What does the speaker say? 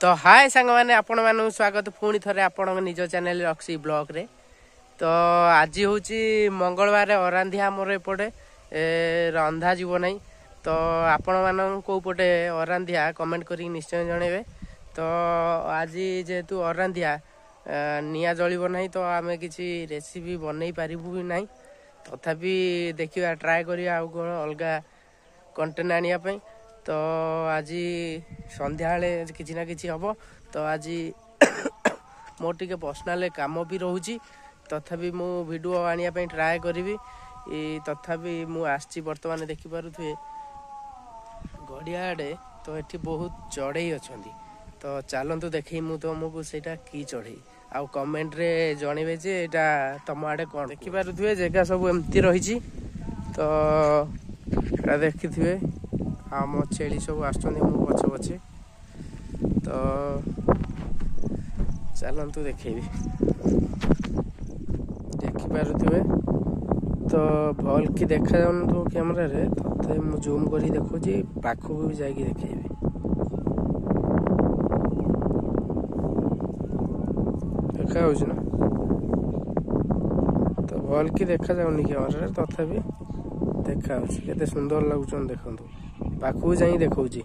तो हाय सांग मैंने आपण मानू स्वागत पुणी थे आपण निज चैनल रक्सी ब्लॉग रे। तो आज हूँ मंगलवार अरांधिया आमर एपटे रंधा जीव ना। तो आपण मान कौ पटे अरांधिया कमेंट कर निश्चय जनइबे। तो आज जेहेतु अरांधिया निआ जलिब ना तो आम किसी रेसिपी बनई पारिबु भी ना। तथापि देखिए ट्राए करिया आउ कौन अलगा कंटेंट आनिया पई। तो आज संध्या किसी ना किसी हम। तो आज मोर टिके पर्सनाल काम भी रोची तथापि मु वीडियो आनिया पई ट्राए करी। तथापि मु आसी बर्तमान देखिपे गड़िया आड़े। तो ये बहुत चढ़ई अच्छा। तो चलतु देखे मु तुमको सेटा की चढ़ई आउ कमेंट रे जनइबे जे एटा तुम आड़े कौन देखिपे जगह सब एमती रही। तो देखिथे आम छेली सब आसुँच मो पछे पछे। तो चलतु देखेबी देखिपे। तो भल कि देखा जाऊन तो कैमरा रे तथे मु जूम करी देखुची पाखक भी जाइए देखेबी। देखा ना तो भल कि देखा जाऊनी कैमरा तथापि देखा केते सुंदर लगुचन देखु पाखक जाई देखौची।